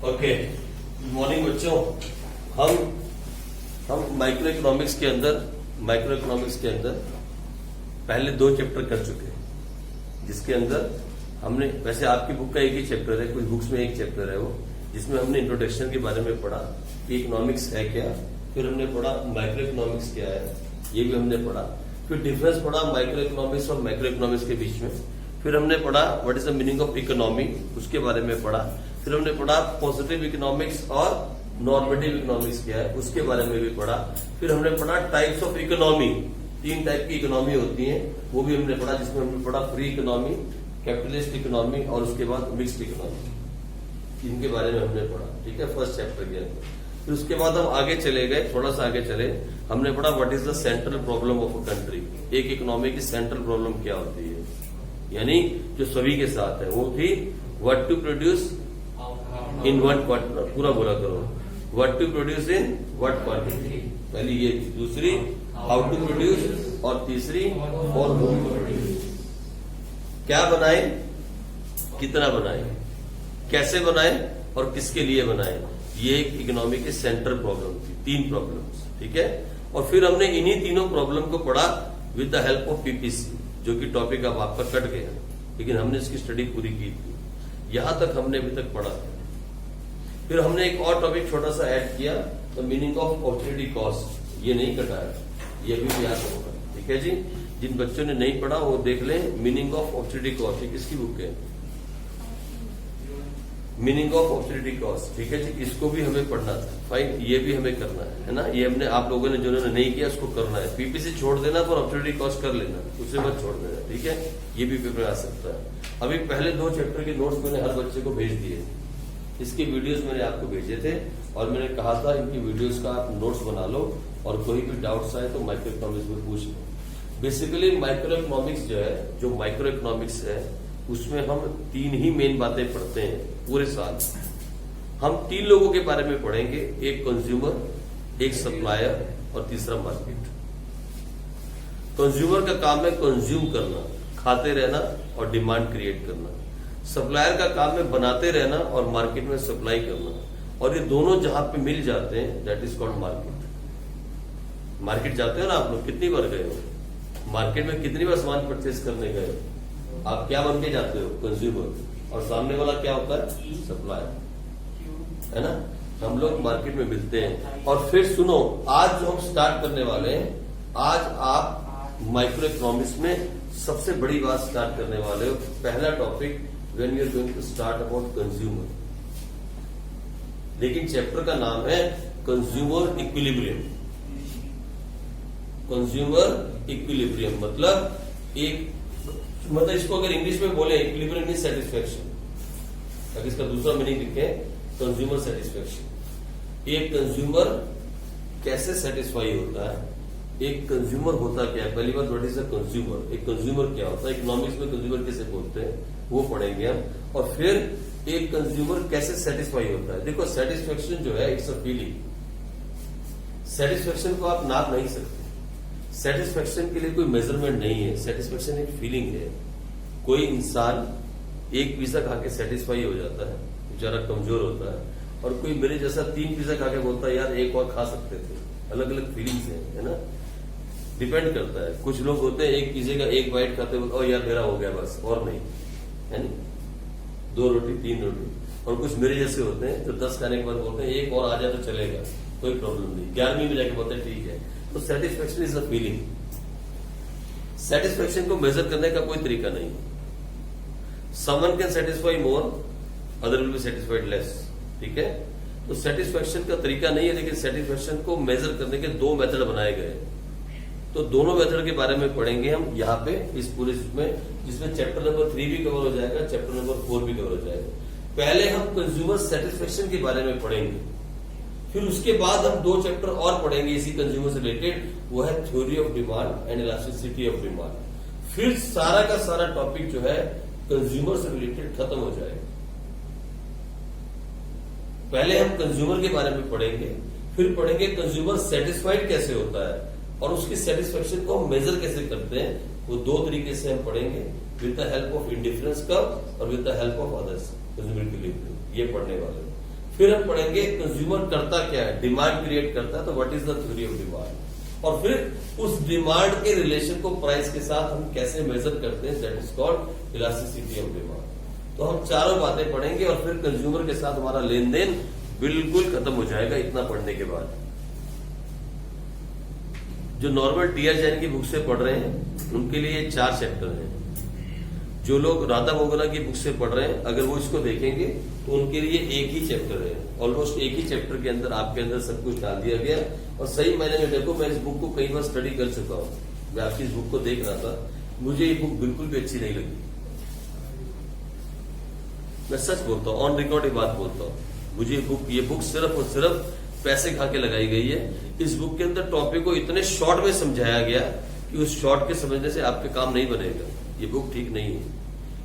Okay, good morning बच्चों। हम micro economics के अंदर पहले 2 चैप्टर कर चुके हैं, जिसके अंदर हमने, वैसे आपकी बुक का एक ही चैप्टर है, कुछ बुक्स में एक चैप्टर है वो, जिसमें हमने इंट्रोडक्शन के बारे में पढ़ा कि इकोनॉमिक्स है क्या। फिर हमने पढ़ा माइक्रो इकोनॉमिक्स क्या है, ये भी हमने पढ़ा। फिर डिफरेंस पढ़ा माइक्रो इकोनॉमिक्स और मैक्रो इकोनॉमिक्स के बीच में। फिर हमने पढ़ा what is the meaning of economy, उसके बारे में पढ़ा। फिर हमने पढ़ा पॉजिटिव इकोनॉमिक्स और नॉर्मेटिव इकोनॉमिक्स क्या है, उसके बारे में भी पढ़ा। फिर हमने पढ़ा टाइप्स ऑफ इकोनॉमी, 3 टाइप की इकोनॉमी होती है, वो भी हमने पढ़ा, जिसमें हमने पढ़ा फ्री इकोनॉमी, कैपिटलिस्ट इकोनॉमी और उसके बाद मिक्स्ड इकोनॉमी, इनके बारे में हमने पढ़ा। ठीक है, फर्स्ट चैप्टर के अंदर। फिर उसके बाद हम आगे चले गए, थोड़ा सा आगे चले, हमने पढ़ा what is the central problem of a country. एक इकोनॉमी की सेंट्रल प्रॉब्लम क्या होती है, यानी जो सभी के साथ है, वो थी what to produce in what quantity, पूरा बोला करो, what to produce in what quantity, पहली ये थी। दूसरी हाउ टू प्रोड्यूस, और तीसरी फॉर होम टू प्रोड्यूस, क्या बनाए, कितना बनाए, कैसे बनाए और किसके लिए बनाए। ये एक इकोनॉमी की सेंट्रल प्रॉब्लम थी, 3 प्रॉब्लम्स। ठीक है, और फिर हमने इन्हीं तीनों प्रॉब्लम को पढ़ा with the help of PPC, जो कि टॉपिक अब आपका कट गया, लेकिन हमने इसकी स्टडी पूरी की थी। यहां तक हमने अभी तक पढ़ा। फिर हमने एक और टॉपिक छोटा सा ऐड किया, the meaning of opportunity cost. ये नहीं कटाया, ये भी याद होगा। ठीक है जी, जिन बच्चों ने नहीं पढ़ा वो देख लें, मीनिंग ऑफ अपॉर्चुनिटी कॉस्ट। ये किसकी बुक है, मीनिंग ऑफ अपॉर्चुनिटी कॉस्ट। ठीक है जी, इसको भी हमें पढ़ना था। फाइन, ये भी हमें करना है ना। ये हमने, आप लोगों ने जिन्होंने नहीं किया उसको करना है। पीपीसी छोड़ देना पर अपॉर्चुनिटी कॉस्ट कर लेना, उसे मत छोड़ देना। ठीक है, ये भी पेपर आ सकता है। अभी पहले 2 चैप्टर के नोट्स मैंने हर बच्चे को भेज दिए, इसके वीडियोस मैंने आपको भेजे थे और मैंने कहा था इनकी वीडियोस का आप नोट्स बना लो और कोई भी डाउट्स आए तो माइक्रो इकोनॉमिक्स में पूछ लो। बेसिकली माइक्रो इकोनॉमिक्स जो है, जो माइक्रो इकोनॉमिक्स है, उसमें हम 3 ही मेन बातें पढ़ते हैं पूरे साल। हम 3 लोगों के बारे में पढ़ेंगे, एक कंज्यूमर, एक सप्लायर और तीसरा मार्केट। कंज्यूमर का काम है कंज्यूम करना, खाते रहना और डिमांड क्रिएट करना। सप्लायर का काम है बनाते रहना और मार्केट में सप्लाई करना। और ये दोनों जहां पे मिल जाते हैं, that is called market. Market जाते हो ना आप लोग, कितनी बार गए हो मार्केट में, कितनी बार सामान परचेज करने गए हो। आप क्या बन के जाते हो, कंज्यूमर, और सामने वाला क्या होता है, सप्लायर, है ना। हम लोग मार्केट में मिलते हैं। और फिर सुनो, आज जो हम स्टार्ट करने वाले हैं, आज आप माइक्रो इकोनॉमिक्स में सबसे बड़ी बात स्टार्ट करने वाले हो। पहला topic, when you are going to start about consumer, लेकिन चैप्टर का नाम है कंज्यूमर इक्विलिब्रियम। कंज्यूमर इक्विलिब्रियम मतलब इसको अगर इंग्लिश में बोले, इक्विलिब्रियम मींस सेटिस्फेक्शन। अगर इसका दूसरा मीनिंग लिखे, कंज्यूमर सेटिस्फेक्शन। एक कंज्यूमर कैसे सेटिस्फाई होता है, एक कंज्यूमर होता क्या है, पहली बात व्हाट इज अ कंज्यूमर, एक कंज्यूमर क्या होता है, इकोनॉमिक्स में कंज्यूमर कैसे बोलते हैं वो पढ़ेंगे हम। और फिर एक कंज्यूमर कैसे सेटिस्फाई होता है। देखो, सेटिस्फेक्शन जो है, इट्स अ फीलिंग। सेटिस्फेक्शन को आप नाप नहीं सकते, सेटिस्फेक्शन के लिए कोई मेजरमेंट नहीं है। सेटिस्फेक्शन एक फीलिंग है। कोई इंसान एक पिज्जा खा के सेटिस्फाई हो जाता है, बेचारा कमजोर होता है, और कोई मेरे जैसा 3 पिज्जा खा के बोलता है यार एक और खा सकते थे। अलग अलग फीलिंग्स है ना, डिपेंड करता है। कुछ लोग होते हैं एक पिज्जे का 1 बाइट खाते बोलते हैं यार मेरा हो गया बस, और नहीं, है नहीं, 2 रोटी 3 रोटी। और कुछ मेरे जैसे होते हैं जो 10 खाने के बाद बोलते हैं एक और आ जाए तो चलेगा, कोई प्रॉब्लम नहीं, 11वीं में जाके बोलते हैं ठीक है। तो satisfaction is a feeling. Satisfaction को मेजर करने का कोई तरीका नहीं। Someone can satisfy more, other will be satisfied less. ठीक है, तो सेटिस्फेक्शन का तरीका नहीं है, लेकिन सेटिस्फेक्शन को मेजर करने के 2 मेथड बनाए गए। तो दोनों मेथड के बारे में पढ़ेंगे हम यहाँ पे इस पूरे में, जिसमें चैप्टर नंबर 3 भी कवर हो जाएगा, चैप्टर नंबर 4 भी कवर हो जाएगा। पहले हम कंज्यूमर सेटिस्फेक्शन के बारे में पढ़ेंगे, फिर उसके बाद हम 2 चैप्टर और पढ़ेंगे इसी कंज्यूमर से रिलेटेड, वो है theory of demand and elasticity of demand. फिर सारा का सारा टॉपिक जो है कंज्यूमर से रिलेटेड खत्म हो जाएगा। पहले हम कंज्यूमर के बारे में पढ़ेंगे, फिर पढ़ेंगे कंज्यूमर सेटिस्फाइड कैसे होता है और उसकी सेटिस्फेक्शन को हम मेजर कैसे करते हैं। वो 2 तरीके से हम पढ़ेंगे, with the help of indifference curve और with the help of others consumer equilibrium, ये पढ़ने वाले। फिर हम पढ़ेंगे कंज्यूमर करता क्या है, डिमांड क्रिएट करता है तो what is the theory of demand, और फिर उस डिमांड के रिलेशन को प्राइस के साथ हम कैसे मेजर करते हैं, that is called elasticity of demand. तो हम चारों बातें पढ़ेंगे और फिर कंज्यूमर के साथ हमारा लेन देन बिल्कुल खत्म हो जाएगा इतना पढ़ने के बाद। जो नॉर्मल टीआर जैन की बुक से पढ़ रहे हैं उनके लिए 4 चैप्टर हैं। जो लोग राधा मोगरा की बुक से पढ़ रहे हैं अगर वो इसको देखेंगे तो उनके लिए एक ही चैप्टर है, ऑलमोस्ट एक ही चैप्टर के अंदर आपके अंदर सब कुछ डाल दिया गया। और सही मायने में देखो, मैं इस बुक को कई बार स्टडी कर चुका हूँ, मैं आपकी इस बुक को देख रहा था, मुझे ये बुक बिल्कुल भी अच्छी नहीं लगी। मैं सच बोलता हूँ, ऑन रिकॉर्ड ये बात बोलता हूँ, मुझे ये बुक सिर्फ और सिर्फ पैसे खा के लगाई गई है। इस बुक के अंदर टॉपिक को इतने शॉर्ट में समझाया गया कि उस शॉर्ट के समझने से आपके काम नहीं बनेगा। ये बुक ठीक नहीं है,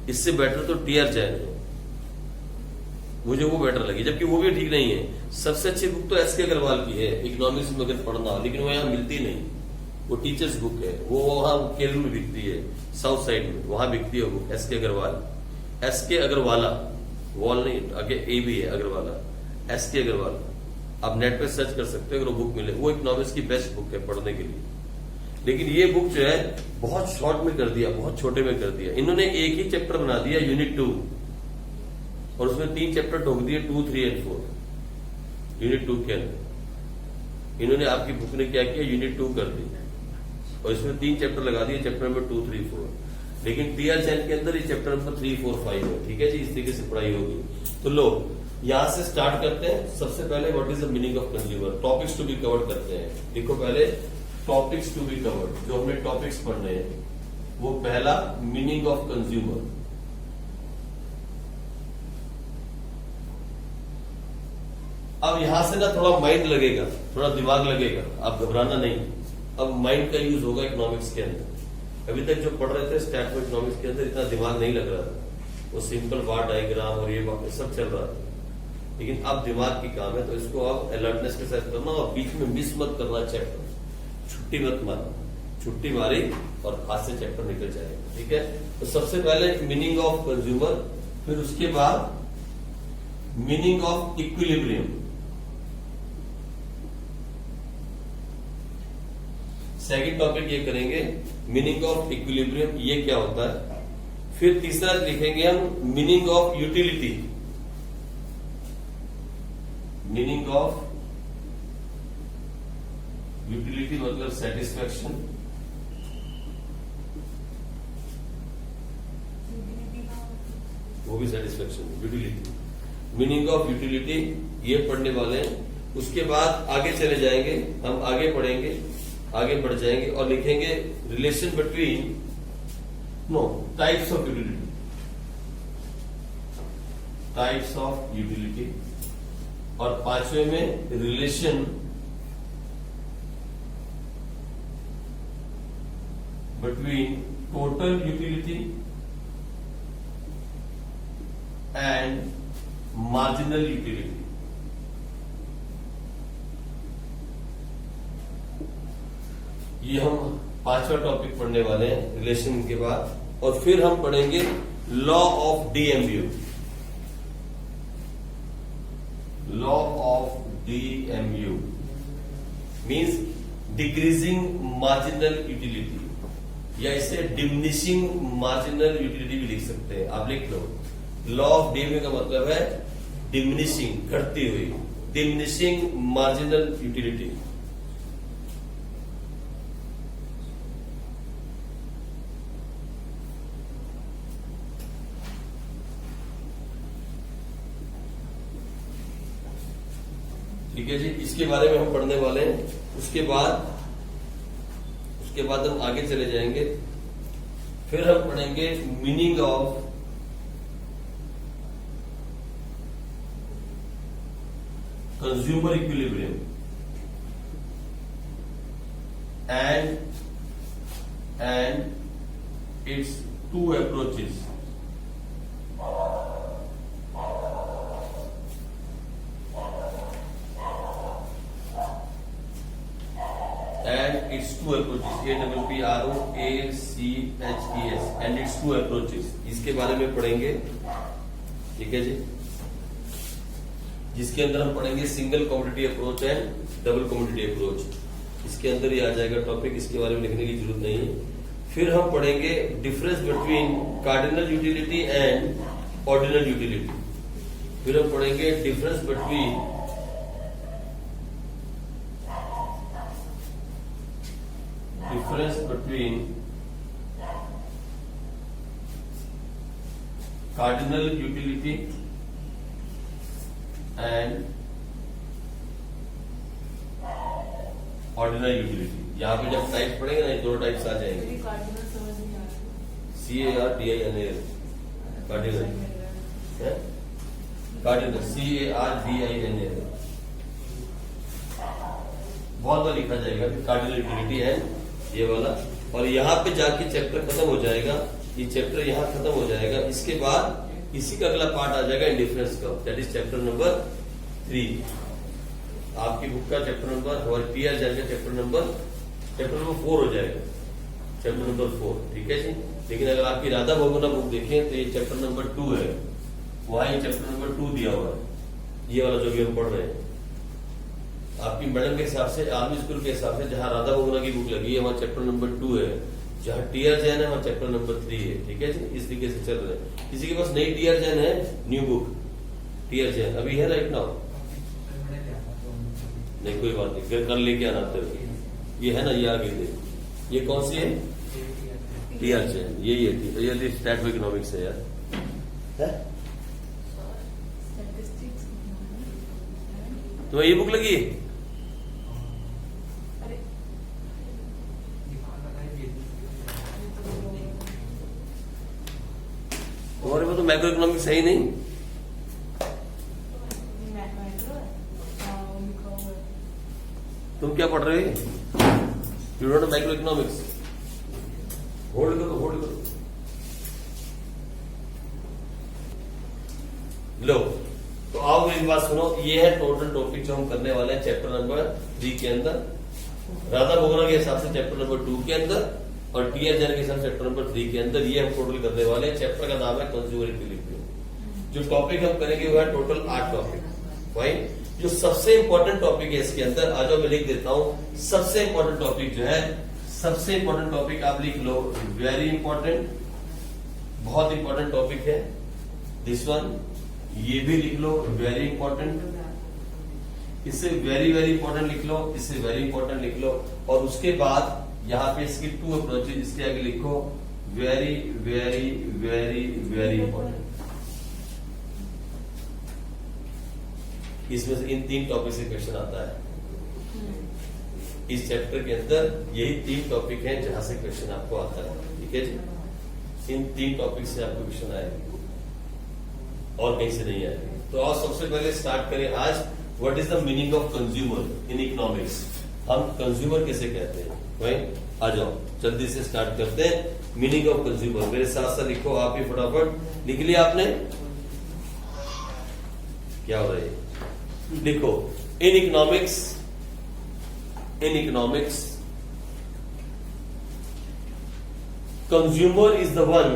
इससे बेटर तो टीआर जैन है, मुझे वो बेटर लगी, जबकि वो भी ठीक नहीं है। सबसे अच्छी बुक तो एसके अग्रवाल की है, इकोनॉमिक्स में अगर पढ़ना, लेकिन वो यहाँ मिलती नहीं। वो टीचर्स बुक है, वो वहां केरल में बिकती है, साउथ साइड में, वहां बिकती है वो book, S K Agarwal, S K Agarwala, वॉल नहीं, आगे ए भी है अग्रवाला, एसके अग्रवाल। आप नेट पे सर्च कर सकते हो, अगर वो बुक मिले, वो इकोनॉमिक्स की बेस्ट बुक है पढ़ने के लिए। लेकिन ये बुक जो है बहुत शॉर्ट में कर दिया, बहुत छोटे में कर दिया। इन्होंने एक ही चैप्टर बना दिया, यूनिट 2, और उसमें 3 चैप्टर ठोक दिए, 2, 3 और 4 यूनिट 2 के अंदर। इन्होंने आपकी बुक ने क्या किया, यूनिट 2 कर दी और इसमें 3 चैप्टर लगा दिए, चैप्टर नंबर 2, 3, 4। लेकिन टीआर चैन के अंदर ये चैप्टर नंबर 3, 4, 5 है। ठीक है जी, इस तरीके से पढ़ाई होगी। तो लो यहां से स्टार्ट करते हैं। सबसे पहले what is the meaning of consumer, topics to be covered करते हैं। देखो पहले टॉपिक्स टू बी कवर्ड, जो हमने टॉपिक्स पढ़ने हैं, वो पहला मीनिंग ऑफ कंज्यूमर। अब यहां से ना थोड़ा माइंड लगेगा, थोड़ा दिमाग लगेगा, आप घबराना नहीं। अब माइंड का यूज होगा इकोनॉमिक्स के अंदर। अभी तक जो पढ़ रहे थे स्टैट इकोनॉमिक्स के अंदर इतना दिमाग नहीं लग रहा था, वो सिंपल बार डायग्राम और ये बातें सब चल रहा था। लेकिन अब दिमाग की काम है, तो इसको आप अलर्टनेस के साथ करना और बीच में मिस मत करना चैप्टर, छुट्टी मत मारना। छुट्टी मारी और हाथ से चैप्टर निकल जाएगा। ठीक है, तो सबसे पहले मीनिंग ऑफ कंज्यूमर, फिर उसके बाद meaning of equilibrium, second topic ये करेंगे मीनिंग ऑफ इक्विलिब्रियम, ये क्या होता है। फिर तीसरा लिखेंगे हम meaning of utility, meaning of utility मतलब सेटिस्फैक्शन, वो भी satisfaction, utility, meaning of utility, ये पढ़ने वाले हैं। उसके बाद आगे चले जाएंगे, हम आगे पढ़ेंगे, आगे बढ़ जाएंगे और लिखेंगे relation between types of utility, types of utility, और 5वें में relation between total utility and marginal utility. ये हम 5वां टॉपिक पढ़ने वाले हैं रिलेशन के बाद। और फिर हम पढ़ेंगे law of DMU, law of DMU means decreasing marginal utility, या इसे डिमिनिशिंग मार्जिनल यूटिलिटी भी लिख सकते हैं। आप लिख लो, लॉ ऑफ डीएमयू का मतलब है डिमिनिशिंग, घटती हुई, डिमिनिशिंग मार्जिनल यूटिलिटी। ठीक है जी, इसके बारे में हम पढ़ने वाले हैं। उसके बाद हम आगे चले जाएंगे, फिर हम पढ़ेंगे meaning of consumer equilibrium and it's 2 approaches. And its 2 approaches, APPROACHES, and its 2 approaches, इसके बारे में पढ़ेंगे। ठीक है जी, जिसके अंदर हम पढ़ेंगे single commodity approach and double commodity approach. इसके अंदर ही आ जाएगा टॉपिक, इसके बारे में लिखने की जरूरत नहीं है। फिर हम पढ़ेंगे difference between cardinal utility and ordinal utility. फिर हम पढ़ेंगे difference between cardinal utility and ordinal utility. यहाँ पे जब टाइप पढ़ेंगे ना, दो टाइप्स आ जाएंगे, CARDINAL कार्डिनल, कार्डिनल CARDINAL बहुत बार लिखा जाएगा कार्डिनल यूटिलिटी है ये वाला। और यहाँ पे जाके चैप्टर खत्म हो जाएगा, ये चैप्टर यहाँ खत्म हो जाएगा। इसके बाद इसी का अगला पार्ट आ जाएगा इंडिफरेंस का, दैट इज चैप्टर नंबर 3। आपकी बुक का चैप्टर नंबर, हमारे PR जाएगा चैप्टर नंबर 4 हो जाएगा, चैप्टर नंबर 4, ठीक है जी। लेकिन अगर आपकी राधा भगवाना बुक देखें तो ये चैप्टर नंबर 2 है, वहां ये चैप्टर नंबर 2 दिया हुआ है, ये वाला जो भी हम पढ़ रहे हैं। आपकी मैडम के हिसाब से, आर्मी स्कूल के हिसाब से जहां राधा भगवाना की बुक लगी है वहां चैप्टर नंबर 2 है, जहां TR जैन है वहां चैप्टर नंबर 3 है, ठीक है जी। इस तरीके से चल रहे हैं। किसी के पास नई TR जैन है, न्यू बुक TR जैन अभी है राइट नाउ? नहीं कोई बात नहीं, फिर कल लेके आना। ये है ना, ये आगे दे, ये कौन सी है? TR जैन, यही है। ये स्टैट इकोनॉमिक्स है यार, तो ये बुक लगी है? तुम्हारे पास तो मैक्रो इकोनॉमिक्स है ही नहीं। तुम क्या पढ़ रहे हो? You don't know macro economics? Hold करो, होल्ड करो। लो तो आओ मेरी बात सुनो, ये है टोटल टॉपिक जो हम करने वाले हैं चैप्टर नंबर 3 के अंदर, राधा भगवाना के हिसाब से चैप्टर नंबर 2 के अंदर, और TR जैन के हिसाब से चैप्टर नंबर 3 के अंदर। ये हम टोटल करने वाले हैं। चैप्टर का नाम है कंज्यूमर इक्विलिब्रियम। जो टॉपिक हम करेंगे वो है टोटल 8 टॉपिक। फाइन, जो सबसे इंपॉर्टेंट टॉपिक है इसके अंदर, आज मैं लिख देता हूं। सबसे इंपॉर्टेंट टॉपिक जो है, सबसे इंपॉर्टेंट टॉपिक आप लिख लो, वेरी इंपॉर्टेंट, बहुत इंपॉर्टेंट टॉपिक है दिस वन। ये भी लिख लो, वेरी इंपॉर्टेंट। इससे वेरी वेरी इंपॉर्टेंट लिख लो, इससे वेरी इंपॉर्टेंट लिख लो। और उसके बाद यहाँ पे इसकी 2 अप्रोचेज, इसके आगे लिखो very very very very important. इसमें से इन 3 टॉपिक से क्वेश्चन आता है। इस चैप्टर के अंदर यही 3 टॉपिक हैं जहां से क्वेश्चन आपको आता है, ठीक है जी। इन 3 टॉपिक से आपको क्वेश्चन आएगा और कहीं से नहीं आएगा। तो आज सबसे पहले स्टार्ट करें आज, what is the meaning of consumer in economics. हम कंज्यूमर कैसे कहते हैं भाई, आ जाओ जल्दी से स्टार्ट करते हैं। मीनिंग ऑफ कंज्यूमर मेरे साथ साथ लिखो, आप ही फटाफट लिख लिया आपने? क्या हो रहा है? लिखो, इन economics consumer is the one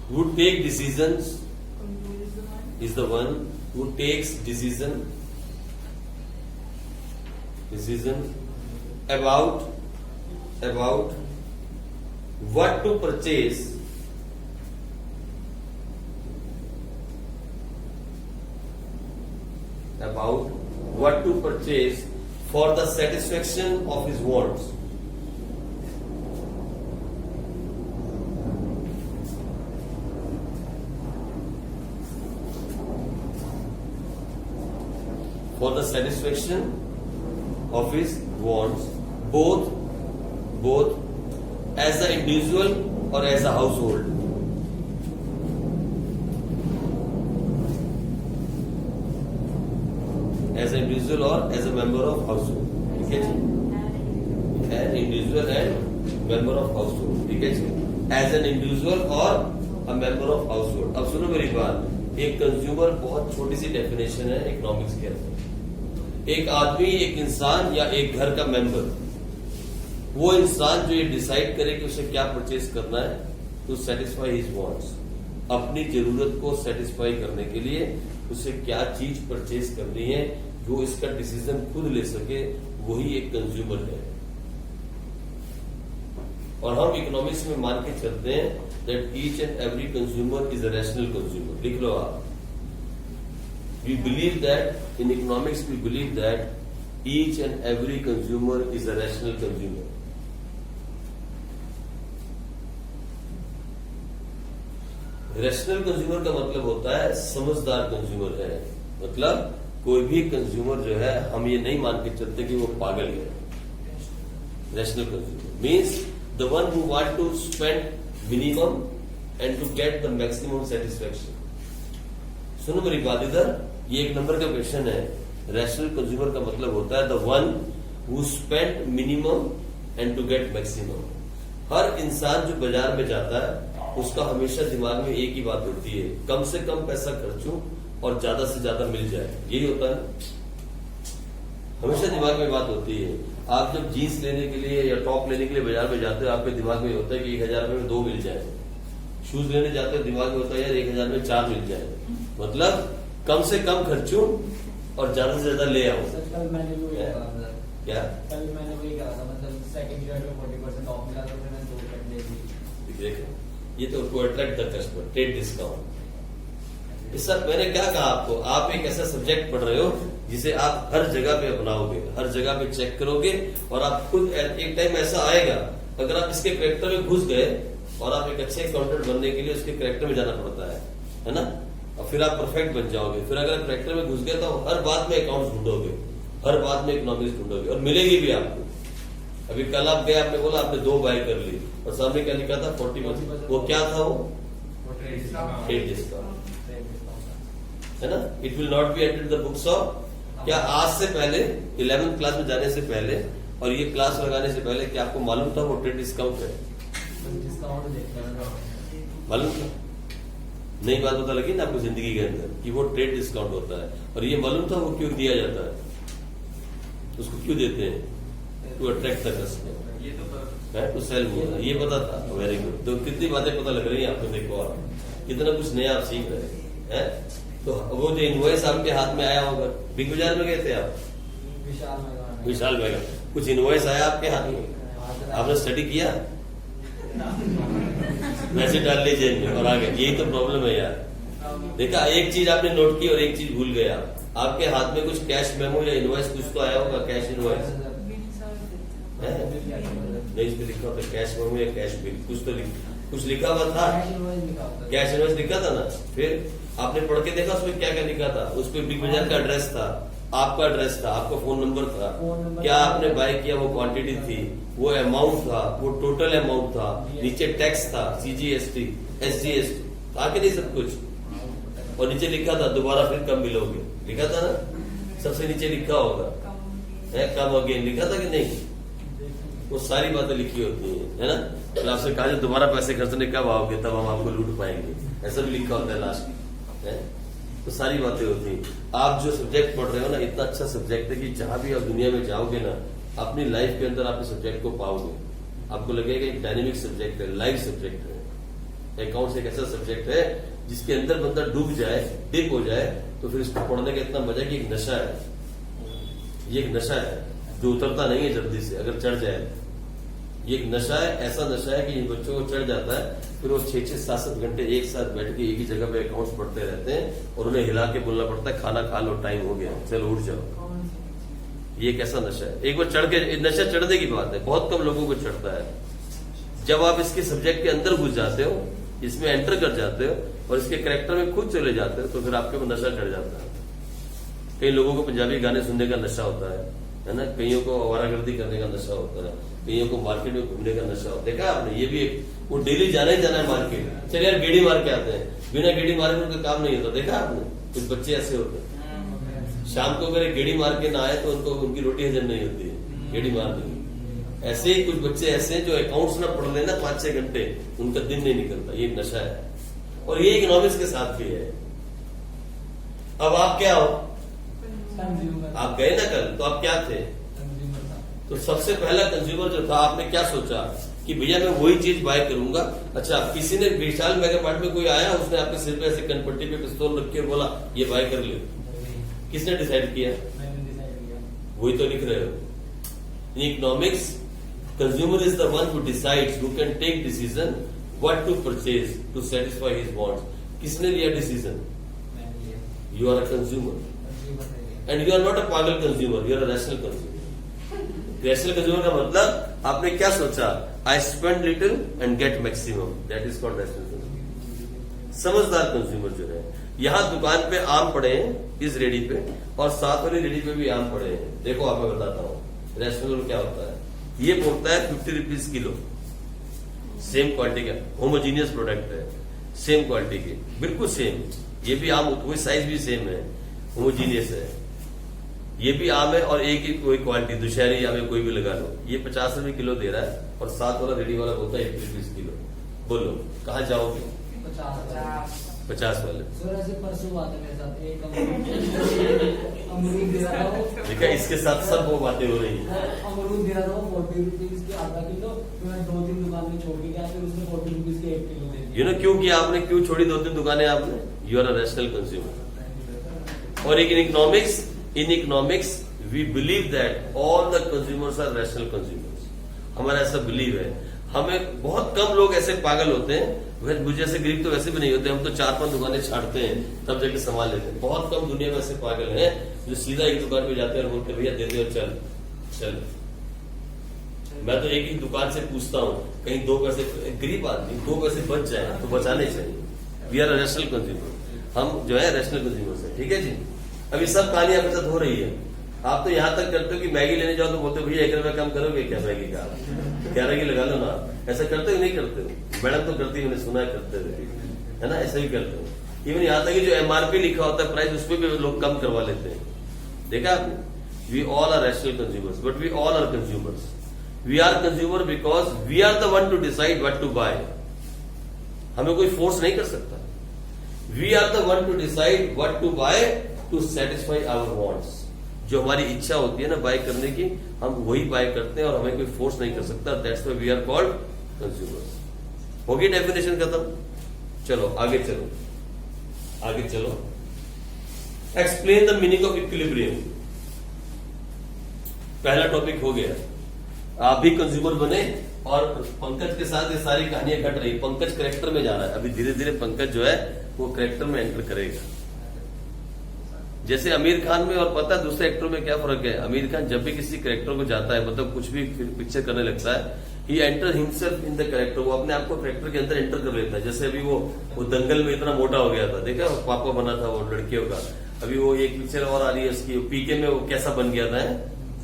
who take decisions, is the one who takes decision about what to purchase, for the satisfaction of his wants. For the satisfaction of his wants, both as an individual or as a household. As an individual or as a member of household. ठीक है जी? An individual and member of household. ठीक है जी? As an individual or a member of household. अब सुनो मेरी बात, एक consumer बहुत छोटी सी डेफिनेशन है इकोनॉमिक्स के अंदर। एक आदमी, एक इंसान या एक घर का मेंबर, वो इंसान जो ये डिसाइड करे कि उसे क्या परचेज करना है, टू सेटिस्फाई हिज वांट्स, अपनी जरूरत को सेटिस्फाई करने के लिए उसे क्या चीज परचेज करनी है, जो इसका डिसीजन खुद ले सके, वही एक कंज्यूमर है। और हम इकोनॉमिक्स में मान के चलते हैं that each and every consumer is a rational consumer. लिख लो आप, we believe that in economics, we believe that each and every consumer is a rational consumer. Rational consumer का मतलब होता है समझदार कंज्यूमर है। मतलब कोई भी कंज्यूमर जो है, हम ये नहीं मान के चलते कि वो पागल है। Rational consumer means the one who want to spend minimum and to get the maximum satisfaction. सुनो मेरी बात इधर, ये एक नंबर का क्वेश्चन है। रैशनल कंज्यूमर का मतलब होता है the one who spend minimum and to get maximum. हर इंसान जो बाजार में जाता है, उसका हमेशा दिमाग में एक ही बात होती है, कम से कम पैसा खर्चूं और ज्यादा से ज्यादा मिल जाए। यही होता है, हमेशा दिमाग में बात होती है। आप जब जीन्स लेने के लिए या टॉप लेने के लिए बाजार में जाते हो, आपके दिमाग में होता है कि 1000 में 2 मिल जाए। शूज लेने जाते हो, दिमाग में होता है यार 1000 में 4 मिल जाए। मतलब कम से कम खर्चूं और ज्यादा से ज्यादा ले आओ। कल मैंने भी वही कहा था। क्या? कल मैंने वही कहा था, मतलब सेकंड ईयर में 40% ऑफ मिला तो मैंने 2 कट ले ली। देखो, ये तो to attract the customer, trade discount. इस सब मैंने क्या कहा आपको, आप एक ऐसा सब्जेक्ट पढ़ रहे हो जिसे आप हर जगह पे अपनाओगे, हर जगह पे चेक करोगे, और आप खुद एक टाइम ऐसा आएगा, अगर आप इसके कैरेक्टर में घुस गए, और आप एक अच्छे अकाउंटेंट बनने के लिए उसके कैरेक्टर में जाना पड़ता है ना, और फिर आप परफेक्ट बन जाओगे। फिर अगर कैरेक्टर में घुस गए तो हर बात में अकाउंट्स ढूंढोगे, हर बात में इकोनॉमिक्स ढूंढोगे, और मिलेगी भी आपको। अभी कल आप गए, आपने बोला आपने 2 बाय कर ली, और सामने क्या लिखा था 40%। वो क्या था? वो ट्रेड डिस्काउंट है ना। It will not be entered the books of. क्या आज से पहले 11th क्लास में जाने से पहले और ये क्लास लगाने से पहले क्या आपको मालूम था वो ट्रेड डिस्काउंट है? मालूम था? नई बात पता लगी ना आपको जिंदगी के अंदर कि वो ट्रेड डिस्काउंट होता है। और ये मालूम था वो क्यों दिया जाता है, उसको क्यों देते हैं? To attract the customer, to sell more. ये पता था? Very good. तो कितनी बातें पता लग रही है आपको, देखो आप कितना कुछ नया आप सीख रहे हैं। तो वो जो इनवॉइस आपके हाथ में आया होगा, बिग बाजार में गए थे आप, विशाल मेगा, कुछ इनवॉइस आया आपके हाथ में, आपने स्टडी किया, वैसे डाल ली जेब में और आ गए। यही तो प्रॉब्लम है यार। देखा, एक चीज आपने नोट की और एक चीज भूल गए आप। आपके हाथ में कुछ कैश मेमो या इनवॉइस कुछ तो आया होगा, कैश इनवॉइस नहीं, इसमें लिखा होता कैश मेमो या कैश बिल, कुछ लिखा हुआ था, कैश इनवॉइस लिखा था ना। फिर आपने पढ़ के देखा उसमें क्या क्या लिखा था? उस पर बिग बाजार का एड्रेस था, आपका एड्रेस था, आपका फोन नंबर था, क्या आपने बाय किया वो क्वांटिटी थी, वो अमाउंट था, वो टोटल अमाउंट था, नीचे टैक्स था, CGST, SGST था कि नहीं सब कुछ, और नीचे लिखा था दोबारा फिर कम मिलोगे, लिखा था ना, सबसे नीचे लिखा होगा कम अगेन, लिखा था कि नहीं? वो सारी बातें लिखी होती है ना। फिर आपसे कहा जो दोबारा पैसे खर्चने कब आओगे तब हम आपको लूट पाएंगे, ऐसा भी लिखा होता है लास्ट में। तो सारी बातें होती हैं। आप जो सब्जेक्ट पढ़ रहे हो ना, इतना अच्छा सब्जेक्ट है कि जहां भी आप दुनिया में जाओगे ना, अपनी लाइफ के अंदर आप इस सब्जेक्ट को पाओगे, आपको लगेगा एक डायनेमिक सब्जेक्ट है, लाइव सब्जेक्ट है। अकाउंट्स एक ऐसा सब्जेक्ट है जिसके अंदर बंदा डूब जाए, डिप हो जाए, तो फिर इसको पढ़ने का इतना मजा कि एक नशा है। ये एक नशा है जो उतरता नहीं है जल्दी से, अगर चढ़ जाए। ये एक नशा है, ऐसा नशा है कि इन बच्चों को चढ़ जाता है, फिर वो 6-6, 7-7 घंटे एक साथ बैठ के एक ही जगह पे अकाउंट्स पढ़ते रहते हैं, और उन्हें हिला के बोलना पड़ता है खाना खा लो, टाइम हो गया, चलो उठ जाओ। ये एक ऐसा नशा है। एक बार चढ़ के, नशा चढ़ने की बात है, बहुत कम लोगों को चढ़ता है। जब आप इसके सब्जेक्ट के अंदर घुस जाते हो, इसमें एंटर कर जाते हो और इसके कैरेक्टर में खुद चले जाते हो, तो फिर आपके ऊपर नशा चढ़ जाता है। कई लोगों को पंजाबी गाने सुनने का नशा होता है ना, कईयों को आवारागर्दी करने का नशा होता है, कईयों को मार्केट में घूमने का नशा होता है। देखा आपने, ये भी एक, वो डेली जाना ही जाना है मार्केट, चलिए यार गेड़ी मार के आते हैं, बिना गेड़ी मारे उनका काम नहीं होता। देखा आपने, कुछ बच्चे ऐसे होते हैं, शाम को अगर गेड़ी मार के ना आए तो उनको उनकी रोटी हजम नहीं होती है, गेड़ी मार देंगे। ऐसे ही कुछ बच्चे ऐसे हैं जो अकाउंट्स ना पढ़ लेना 5-6 घंटे, उनका दिन नहीं निकलता। ये नशा है, और ये इकोनॉमिक्स के साथ भी है। अब आप क्या हो? आप गए ना कल, तो आप क्या थे? तो तो सबसे पहला कंज्यूमर जो था, आपने क्या सोचा कि भैया मैं वही चीज बाय करूंगा। अच्छा, किसी ने विशाल मेगा मार्ट में कोई आया, उसने आपके सिर पे ऐसे कनपट्टी पे पिस्तौल रख के बोला ये बाय कर ले, किसने डिसाइड किया? मैंने डिसाइड किया। वही तो लिख रहे हो। इन economics consumer is the one who decides, who can take decision what to purchase to satisfy his wants. किसने लिया डिसीजन? मैंने लिया। You are a consumer consumer ने लिया। And you are not a पागल consumer, you are a rational consumer. Rational consumer का मतलब आपने क्या सोचा? I spend little and get maximum, that is called rational consumer. समझदार कंज्यूमर जो है, यहाँ दुकान पे आम पड़े हैं इस रेडी पे, और साथ वाली रेडी पे भी आम पड़े हैं। देखो आप, मैं बताता हूँ रैशनल में क्या होता है। ये बोलता है 50 रुपीज किलो, सेम क्वालिटी का होमोजीनियस प्रोडक्ट है, सेम क्वालिटी के, बिल्कुल सेम। ये भी आम, वही साइज भी सेम है, होमोजीनियस है। ये भी आम है और एक ही कोई क्वालिटी, दुशहरी आम है, कोई भी लगा लो। ये 50 रुपए किलो दे रहा है और साथ वाला रेडी वाला बोलता है 80 रुपीज किलो। बोलो कहाँ जाओगे? 50 वाले। सर ऐसे परसों बात है मेरे साथ, एक अमरूद दे रहा था वो। देखा, इसके साथ सब वो बातें हो रही है। अमरूद दे रहा था वो 40 रुपीज की आधा किलो, तो मैं 2-3 दुकान में छोड़ के गया, फिर उसने 40 रुपीज की 1 किलो दे दिया। यू नो क्यों किया आपने? क्यों छोड़ी 2-3 दुकानें आपने? You are a rational consumer. और एक in economics we believe that all the consumers are rational consumers. हमारा ऐसा बिलीव है। हमें बहुत कम लोग ऐसे पागल होते हैं, वह मुझे जैसे गरीब तो वैसे भी नहीं होते, हम तो 4-5 दुकानें छाड़ते हैं तब जाके संभाल लेते हैं। बहुत कम दुनिया में ऐसे पागल हैं जो सीधा एक दुकान पे जाते हैं और बोलते हैं भैया दे दो, चल चल। मैं तो एक ही दुकान से पूछता हूँ, कहीं 2 पैसे, गरीब आदमी 2 पैसे बच जाए तो बचाने चाहिए। वी आर रैशनल कंज्यूमर, हम जो है रैशनल कंज्यूमर है। ठीक है जी। अभी सब कहानी आपके साथ हो रही है। आप तो यहाँ तक करते हो कि मैगी लेने जाओ तो बोलते हो भैया 1 रुपया कम करोगे क्या मैगी का? 11 की लगा लो ना। ऐसा करते हो नहीं करते हो? मैडम तो करती है, मैंने सुना है करते हुए, है ना? ऐसा ही करते हो। इवन यहाँ तक कि जो MRP लिखा होता है प्राइस, उस पर भी लोग कम करवा लेते हैं। देखा आपने? We all are rational consumers, but we all are consumers. We are consumer because we are the one to decide what to buy. हमें कोई फोर्स नहीं कर सकता। We are the one to decide what to buy to satisfy our wants. जो हमारी इच्छा होती है ना बाय करने की, हम वही बाय करते हैं और हमें कोई फोर्स नहीं कर सकता। That's why we are called consumers. होगी डेफिनेशन खत्म? चलो आगे चलो, आगे चलो। Explain the meaning of equilibrium. पहला टॉपिक हो गया। आप भी कंज्यूमर बने और पंकज के साथ ये सारी कहानियां घट रही। पंकज करेक्टर में जा रहा है। अभी धीरे धीरे पंकज जो है वो करेक्टर में एंटर करेगा। जैसे आमिर खान में और पता है दूसरे एक्टरों में क्या फर्क है? आमिर खान जब भी किसी करेक्टर को जाता है, मतलब कुछ भी पिक्चर करने लगता है, he enter himself in the character. वो अपने आप को करेक्टर के अंदर एंटर कर लेता है। जैसे अभी वो दंगल में इतना मोटा हो गया था, देखा? वो पापा बना था वो लड़कियों का। अभी वो एक पिक्चर और आ रही है उसकी, पीके में वो कैसा बन गया था,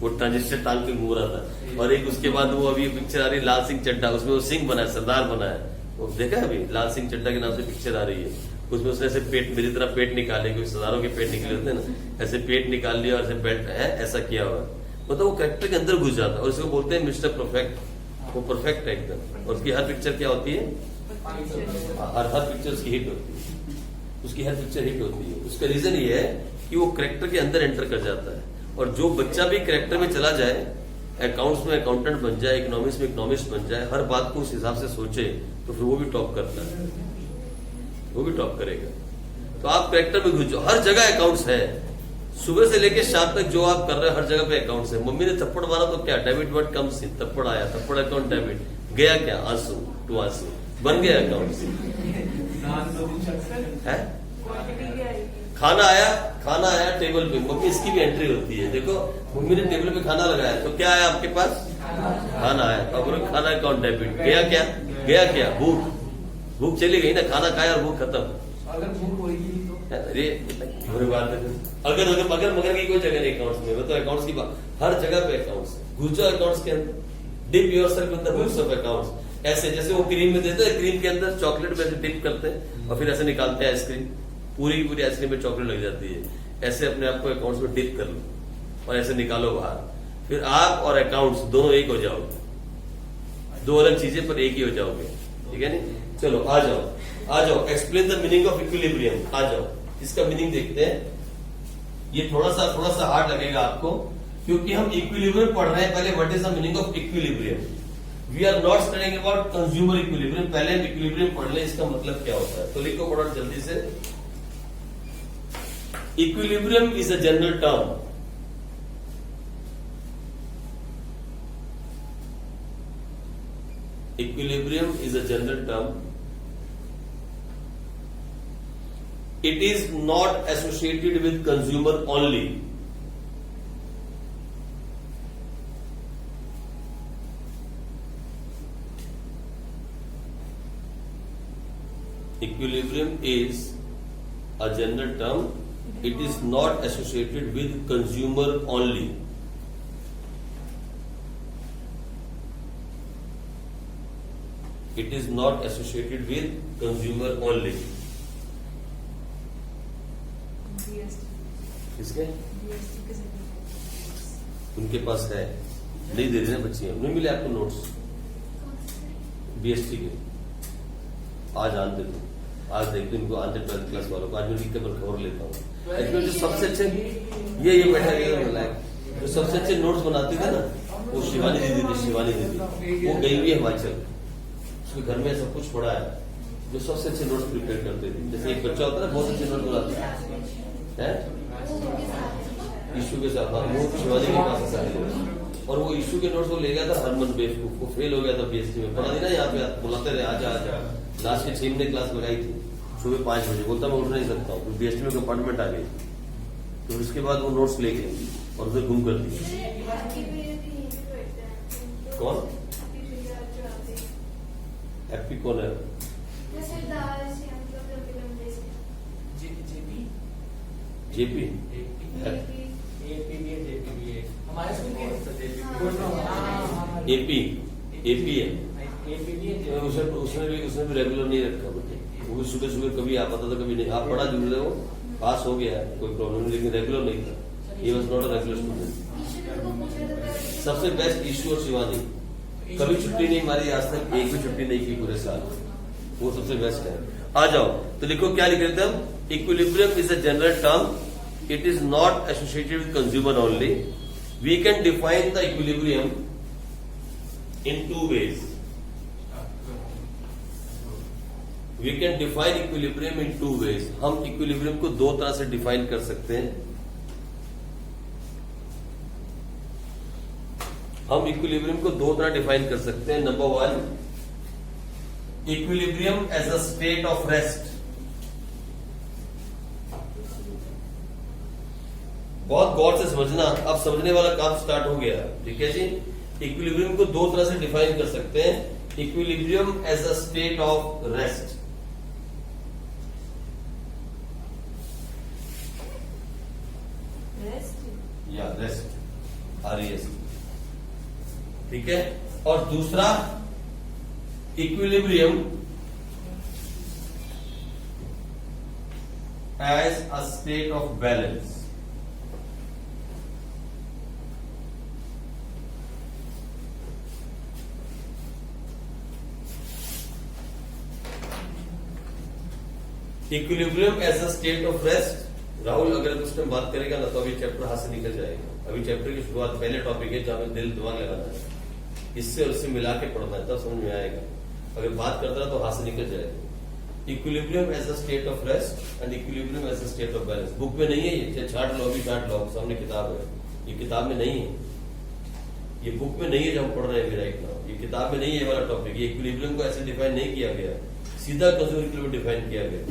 वो ट्रांजिस्टर टांग के घूम रहा था। और एक उसके बाद वो अभी पिक्चर आ रही है लाल सिंह चड्ढा, उसमें वो सिंह बना है, सरदार बना है। वो देखा है? अभी लाल सिंह चड्ढा के नाम से पिक्चर आ रही है। उसमें उसने ऐसे पेट, मेरी तरह पेट निकाले, क्योंकि सरदारों के पेट निकले होते हैं ना, ऐसे पेट निकाल लिया और ऐसे बेल्ट है ऐसा किया हुआ। मतलब वो कैरेक्टर के अंदर घुस जाता है और इसको बोलते हैं मिस्टर परफेक्ट। वो परफेक्ट है एकदम। और उसकी हर पिक्चर क्या होती है? हर पिक्चर उसकी हिट होती है। उसकी हर पिक्चर हिट होती है। उसका रीजन ये है कि वो कैरेक्टर के अंदर एंटर कर जाता है। और जो बच्चा भी कैरेक्टर में चला जाए, अकाउंट्स में अकाउंटेंट बन जाए, इकोनॉमिक्स में इकोनॉमिस्ट बन जाए, हर बात को उस हिसाब से सोचे, तो फिर वो भी टॉप करता है, वो भी टॉप करेगा। तो आप कैरेक्टर में घुस जाओ। हर जगह अकाउंट्स है। सुबह से लेकर शाम तक जो आप कर रहे हो हर जगह पे अकाउंट्स है। मम्मी ने थप्पड़ मारा तो क्या? डेबिट वर्ड कम्स इन, थप्पड़ आया, थप्पड़ अकाउंट डेबिट, गया क्या? आंसू टू आंसू, बन गया अकाउंट है। खाना आया टेबल पे, मम्मी इसकी भी एंट्री होती है। देखो मम्मी ने टेबल पे खाना लगाया तो क्या आया आपके पास? खाना आया। अब खाना अकाउंट डेबिट, गया क्या? भूख चली गई ना, खाना खाया और भूख खत्म। अगर भूख होगी तो अरे बुरी बात है। अगर मगर की कोई जगह नहीं अकाउंट्स में। तो अकाउंट्स की बात, हर जगह पे अकाउंट्स। घुस जाओ अकाउंट्स के अंदर, dip yourself in the books of accounts. ऐसे जैसे वो क्रीम में देते हैं, क्रीम के अंदर चॉकलेट में ऐसे डिप करते हैं और फिर ऐसे निकालते हैं आइसक्रीम। पूरी की पूरी आइसक्रीम में चॉकलेट लग जाती है। ऐसे अपने आप को अकाउंट्स में डिप कर लो और ऐसे निकालो बाहर। फिर आप और अकाउंट्स दोनों एक हो जाओगे। दो अलग चीजें पर एक ही हो जाओगे। ठीक है नहीं? चलो आ जाओ। Explain the meaning of equilibrium. आ जाओ, इसका मीनिंग देखते हैं। ये थोड़ा सा हार्ड लगेगा आपको, क्योंकि हम इक्विलिब्रियम पढ़ रहे हैं। पहले what is the meaning of equilibrium, we are not studying about consumer equilibrium. पहले हम इक्विलिब्रियम पढ़ लें, इसका मतलब क्या होता है। तो लिखो बड़ा जल्दी से, equilibrium is a general term. Equilibrium is a general term. It is not associated with consumer only. Equilibrium is a general term. It is not associated with consumer only. It is not associated with consumer only. किसके? उनके पास है, नहीं दे रहे ना बच्चे, नहीं मिले आपको नोट्स बीएसटी के। आज आते थे, आज देखते इनको आते 12th क्लास वालों को। आज मैं लिख के खबर लेता हूँ। इसमें जो सबसे अच्छे ये बैठा गया, जो सबसे अच्छे नोट्स बनाते थे ना, वो शिवानी दीदी थी। शिवानी दीदी वो गई हुई है हिमाचल, उसके घर में सब कुछ पड़ा है। जो सबसे अच्छे नोट्स प्रिपेयर करते थे, जैसे एक बच्चा होता है ना, बहुत अच्छे नोट्स बनाते हैं इशू के साथ। वो शिवाजी के पास ऐसा है, और वो इशू के नोट्स वो ले गया था हरमन बेवकूफ, वो फेल हो गया था बीएसटी में। पता नहीं ना, यहाँ पे बुलाते रहे आजा आजा। लास्ट के 6 महीने क्लास लगाई थी, सुबह 5 बजे। बोलता मैं उठ नहीं सकता हूँ, बीएसटी में कंपार्टमेंट आ गई। तो उसके बाद वो नोट्स ले गए और उसे गुम कर दिया। कौन हैप्पी कौन है? जेपी एपी है। उसने भी रेगुलर नहीं रखा बेटे। वो भी सुबह सुबह कभी आ पाता था, कभी नहीं। आप पढ़ा जरूर है, वो पास हो गया, कोई प्रॉब्लम नहीं, लेकिन रेगुलर नहीं था। ये was not a regular student. सबसे बेस्ट इशू और शिवानी, कभी छुट्टी नहीं मारी आज तक, एक भी छुट्टी नहीं की पूरे साल। वो सबसे बेस्ट है। आ जाओ, तो लिखो क्या लिख रहे थे हम। Equilibrium is a general term. It is not associated with consumer only. We can define the equilibrium in 2 ways. We can define equilibrium in 2 ways. हम equilibrium को 2 तरह से define कर सकते हैं। हम equilibrium को 2 तरह define कर सकते हैं। Number 1, equilibrium as a state of rest. बहुत गौर से समझना, अब समझने वाला काम स्टार्ट हो गया। ठीक है जी। इक्विलिब्रियम को 2 तरह से डिफाइन कर सकते हैं। Equilibrium as a state of rest. या रेस्ट, REST। ठीक है। और दूसरा equilibrium as a state of balance. Equilibrium as a state of rest. Rahul अगर उस टाइम बात करेगा ना, तो अभी चैप्टर हाथ से निकल जाएगा। अभी चैप्टर की शुरुआत पहले टॉपिक है, जहां में दिल दिमाग लगाना है, इससे और इससे मिला के पढ़ना है, तब समझ में आएगा। अगर बात करता है तो हाथ से निकल जाएगा। Equilibrium as a state of rest and equilibrium as a state of balance. Book में नहीं है ये, छाट लो अभी, छाट लो, सामने किताब है। ये किताब में नहीं है, ये बुक में नहीं है जो हम पढ़ रहे हैं राइट नाउ। ये किताब में नहीं है वाला टॉपिक। ये इक्विलिब्रियम को ऐसे डिफाइन नहीं किया गया, सीधा कंज्यूमर इक्विलिब्रियम डिफाइन किया गया।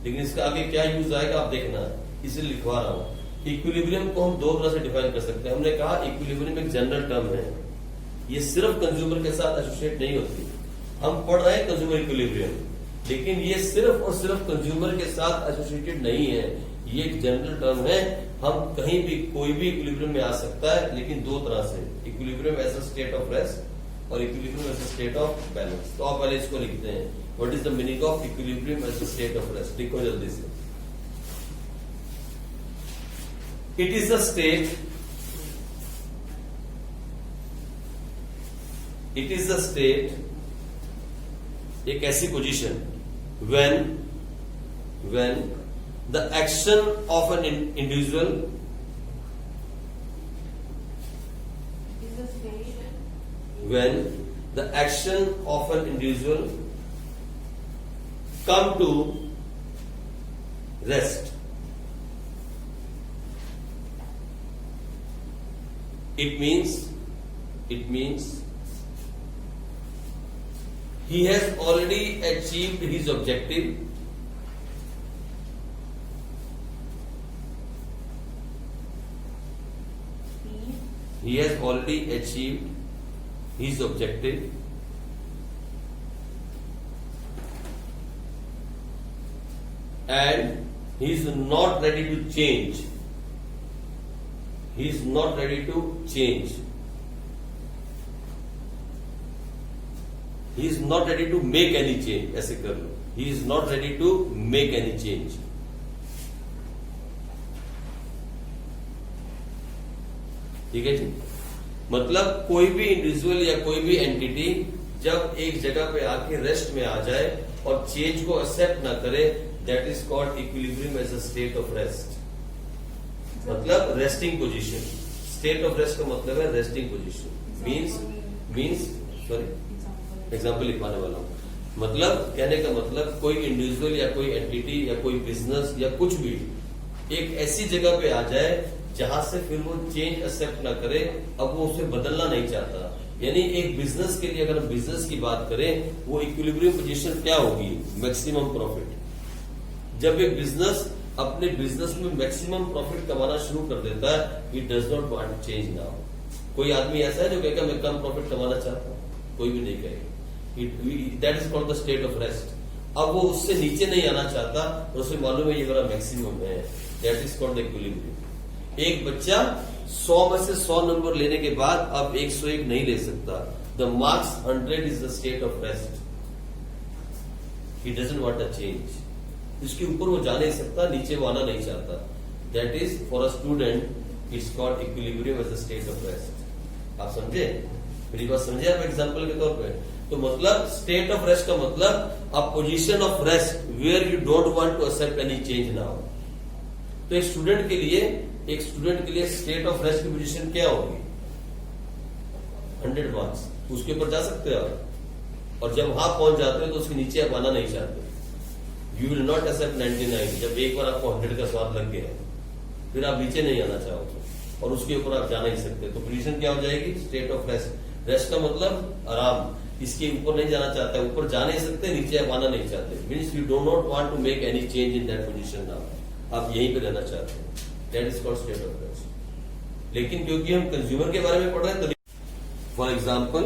लेकिन इसका आगे क्या यूज आएगा आप देखना, इसलिए लिखवा रहा हूं। इक्विलिब्रियम को हम 2 तरह से डिफाइन कर सकते हैं। हमने कहा इक्विलिब्रियम एक जनरल टर्म है, ये सिर्फ कंज्यूमर के साथ एसोसिएट नहीं होती। हम पढ़ रहे हैं कंज्यूमर इक्विलिब्रियम, लेकिन ये सिर्फ और सिर्फ कंज्यूमर के साथ एसोसिएटेड नहीं है। ये एक जनरल टर्म है, हम कहीं भी कोई भी इक्विलिब्रियम में आ सकता है, लेकिन 2 तरह से। Equilibrium as a state of rest और equilibrium as a state of balance. तो आप पहले इसको लिखते हैं, what is the meaning of equilibrium as a state of rest. लिखो जल्दी से। It is the state, it is the state, एक ऐसी position when the action of an individual when the action of an individual come to rest. It means he has already achieved his objective. He has already achieved his objective and he is not ready to change. He is not ready to change. He is not ready to make any change. ऐसे कर लो. He is not ready to make any change. ठीक है जी. मतलब कोई भी individual या कोई भी एंटिटी जब एक जगह पे आके रेस्ट में आ जाए और चेंज को एक्सेप्ट ना करे, that is called equilibrium as a state of rest. मतलब resting position. State of rest का मतलब है resting position. Means sorry example लिखवाने वाला हूं. मतलब कहने का मतलब कोई इंडिविजुअल या कोई एंटिटी या कोई बिजनेस या कुछ भी एक ऐसी जगह पे आ जाए जहां से फिर वो चेंज एक्सेप्ट ना करे, अब वो उसे बदलना नहीं चाहता. यानी एक बिजनेस के लिए अगर हम बिजनेस की बात करें, वो इक्विलिब्रियम पोजीशन क्या होगी? Maximum profit. जब एक बिजनेस अपने बिजनेस में मैक्सिमम प्रॉफिट कमाना शुरू कर देता है, he does not want change now. कोई आदमी ऐसा है जो कहेगा मैं कम प्रॉफिट कमाना चाहता हूं? कोई भी नहीं कहेगा. That is called the state of rest. अब वो उससे नीचे नहीं आना चाहता और उसे मालूम है ये मेरा मैक्सिमम है. That is called the equilibrium. एक बच्चा 100 में से 100 नंबर लेने के बाद अब 101 नहीं ले सकता. The marks 100 is the state of rest. He doesn't want a change. इसके ऊपर वो जा नहीं सकता, नीचे वो आना नहीं चाहता. That is for a student it's called equilibrium as the state of rest. आप समझे? मेरी बात समझे आप एग्जाम्पल के तौर पे? तो मतलब स्टेट ऑफ रेस्ट का मतलब a position of rest where you don't want to accept any change now. तो एक स्टूडेंट के लिए स्टेट ऑफ रेस्ट की पोजीशन क्या होगी? 100 मार्क्स. उसके ऊपर जा सकते हो आप, और जब वहां पहुंच जाते हो तो उसके नीचे आप आना नहीं चाहते. You will not accept 99. जब एक बार आपको 100 का स्वाद लग गया फिर आप नीचे नहीं आना चाहोगे और उसके ऊपर आप जा नहीं सकते. तो पोजीशन क्या हो जाएगी? State of rest. रेस्ट का मतलब आराम. इसके ऊपर नहीं जाना चाहता, ऊपर जा नहीं सकते, नीचे आप आना नहीं चाहते. Means you do not want to make any change in that position now. आप यहीं पे रहना चाहते हैं. That is called state of rest. लेकिन क्योंकि हम कंज्यूमर के बारे में पढ़ रहे हैं, तो for example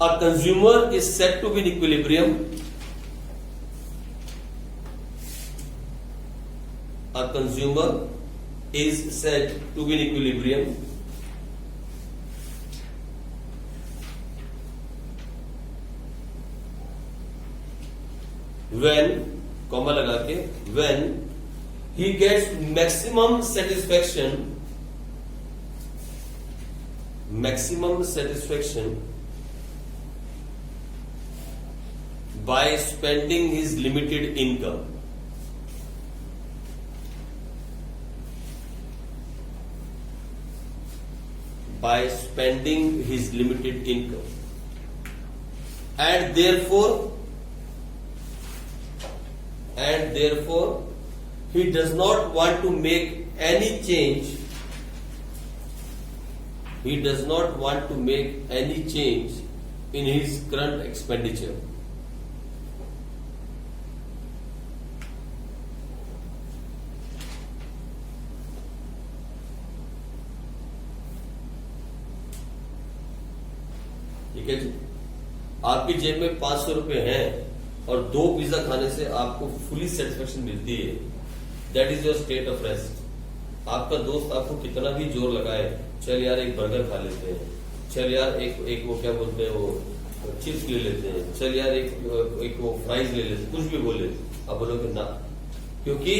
a consumer is said to be in equilibrium. A consumer is said to be in equilibrium when, comma लगा के, when he gets maximum satisfaction by spending his limited income. By spending his limited income. And therefore he does not want to make any change. He does not want to make any change in his current expenditure. ठीक है जी. आपकी जेब में 500 रुपए हैं और 2 pizza खाने से आपको फुली सेटिस्फेक्शन मिलती है. That is your state of rest. आपका दोस्त आपको कितना भी जोर लगाए, चल यार एक बर्गर खा लेते हैं, चल यार एक वो क्या बोलते हैं वो चिप्स ले लेते हैं, चल यार एक वो फ्राइज ले लेते हैं, कुछ भी बोले, आप बोलोगे ना. क्योंकि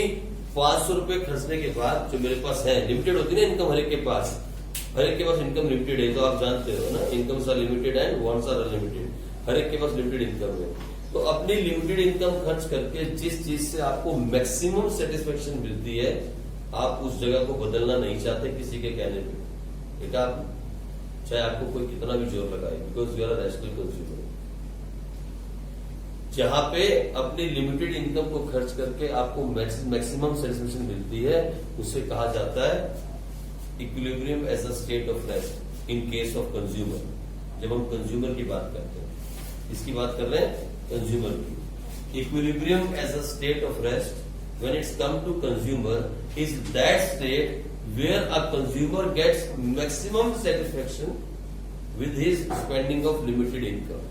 500 रुपए खर्चने के बाद जो मेरे पास है, लिमिटेड होती है ना इनकम, हर एक के पास इनकम लिमिटेड है. तो आप जानते हो ना, incomes are limited and wants are unlimited. हर एक के पास लिमिटेड इनकम है. तो अपनी लिमिटेड इनकम खर्च करके जिस चीज से आपको मैक्सिमम सेटिस्फेक्शन मिलती है, आप उस जगह को बदलना नहीं चाहते किसी के कहने पे. ठीक है आप, चाहे आपको कोई कितना भी जोर लगाए, because you are rational consumer. जहां पे अपनी लिमिटेड इनकम को खर्च करके आपको मैक्सिमम सेटिस्फेक्शन मिलती है, उसे कहा जाता है equilibrium as a state of rest in case of consumer. जब हम कंज्यूमर की बात करते हैं, इसकी बात कर रहे हैं कंज्यूमर की। Equilibrium as a state of rest when it's come to consumer is that state where a consumer gets maximum satisfaction with his spending of limited income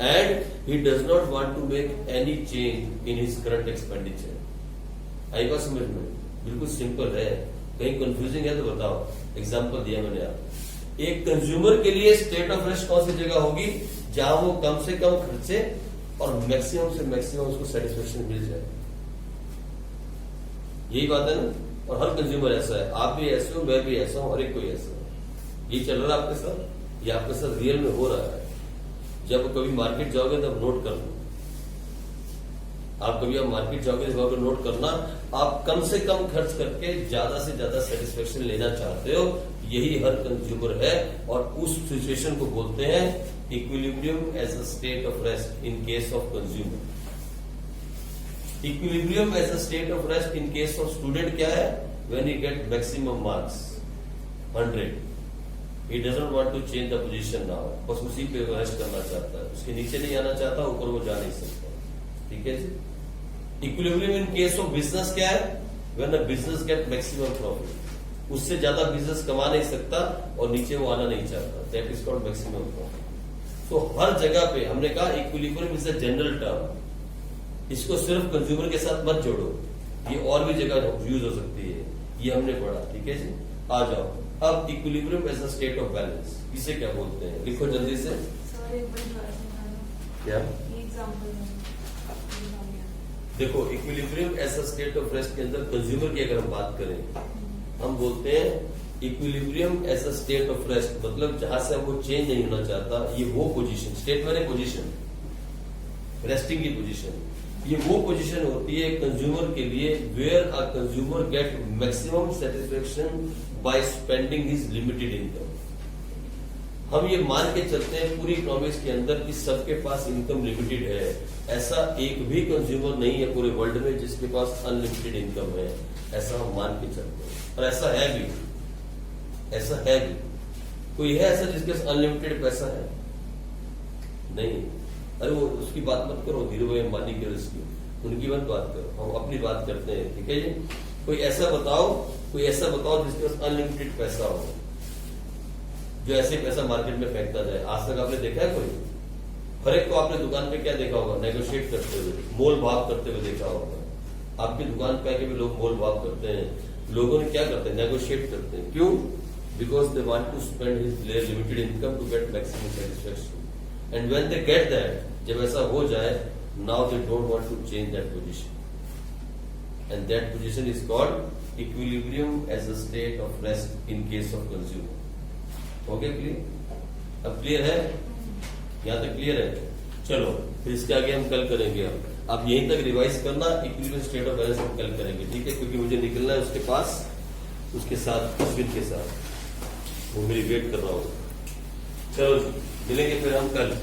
and he does not want to make any change in his current expenditure। आई बात समझ में? बिल्कुल simple है, कहीं confusing है तो बताओ। Example दिया मैंने आपको। एक कंज्यूमर के लिए स्टेट ऑफ रेस्ट कौन सी जगह होगी? जहां वो कम से कम खर्चे और मैक्सिमम से मैक्सिमम उसको सेटिस्फेक्शन मिल जाए। यही बात है ना? और हर कंज्यूमर ऐसा है, आप भी ऐसे हो, मैं भी ऐसा हूं, हर एक कोई ऐसा है। ये चल रहा है आपके साथ, ये आपके साथ रियल में हो रहा है। जब कभी मार्केट जाओगे तब नोट कर लो, आप कभी आप मार्केट जाओगे तो नोट करना, आप कम से कम खर्च करके ज्यादा से ज्यादा सेटिस्फेक्शन लेना चाहते हो। यही हर कंज्यूमर है और उस सिचुएशन को बोलते हैं equilibrium as a state of rest in case of consumer. Equilibrium as a state of rest in case of student क्या है? When he get maximum marks 100, he doesn't want to change the position now, बस उसी पे rest करना चाहता है, उसके नीचे नहीं आना चाहता, ऊपर वो जा नहीं सकता। ठीक है जी। Equilibrium in case of business क्या है? When the business get maximum profit, उससे ज्यादा बिजनेस कमा नहीं सकता और नीचे वो आना नहीं चाहता, that is called maximum profit. तो हर जगह पे हमने कहा equilibrium is a general term, इसको सिर्फ कंज्यूमर के साथ मत जोड़ो, ये और भी जगह यूज हो सकती है, ये हमने पढ़ा। ठीक है जी, आ जाओ अब equilibrium as a state of balance, इसे क्या बोलते हैं? लिखो जल्दी से। क्या? देखो equilibrium as a state of rest के अंदर कंज्यूमर की अगर हम बात करें, हम बोलते हैं equilibrium as a state of rest, मतलब जहां से वो चेंज नहीं होना चाहता, ये वो पोजीशन, स्टेट मैंने पोजीशन, रेस्टिंग की पोजीशन, ये वो पोजीशन होती है कंज्यूमर के लिए where a consumer get maximum satisfaction by spending his limited income. हम ये मान के चलते हैं पूरी इकोनॉमिक्स के अंदर कि सबके पास इनकम लिमिटेड है, ऐसा एक भी कंज्यूमर नहीं है पूरे वर्ल्ड में जिसके पास अनलिमिटेड इनकम है, ऐसा हम मान के चलते हैं। और ऐसा है भी, ऐसा है भी। कोई है ऐसा जिसके पास अनलिमिटेड पैसा है? नहीं। अरे वो उसकी बात मत करो, धीरू भाई अंबानी की, उनकी मत बात करो, हम अपनी बात करते हैं। ठीक है जी। कोई ऐसा बताओ, कोई ऐसा बताओ जिसके पास अनलिमिटेड पैसा हो, जो ऐसे पैसा मार्केट में फेंकता जाए। आज तक आपने देखा है कोई? हर एक को आपने दुकान पे क्या देखा होगा? नेगोशिएट करते हुए, मोल भाव करते हुए देखा होगा। आपकी दुकान पे आके भी लोग मोल भाव करते हैं। लोगों ने क्या करते हैं? नेगोशिएट करते हैं। क्यों? Because they want to spend his limited income to get maximum satisfaction, and when they get that, जब ऐसा हो जाए, now they don't want to change that position, and that position is called equilibrium as a state of rest in case of consumer. Okay, clear? अब clear है? यहां तक clear है? चलो फिर इसके आगे हम कल करेंगे। अब यहीं तक रिवाइज करना, इक्विलिब्रियम स्टेट ऑफ बैलेंस हम कल करेंगे। ठीक है, क्योंकि मुझे निकलना है उसके पास, उसके साथ अश्विन के साथ, वो मेरी वेट कर रहा होगा। चलो मिलेंगे फिर हम कल।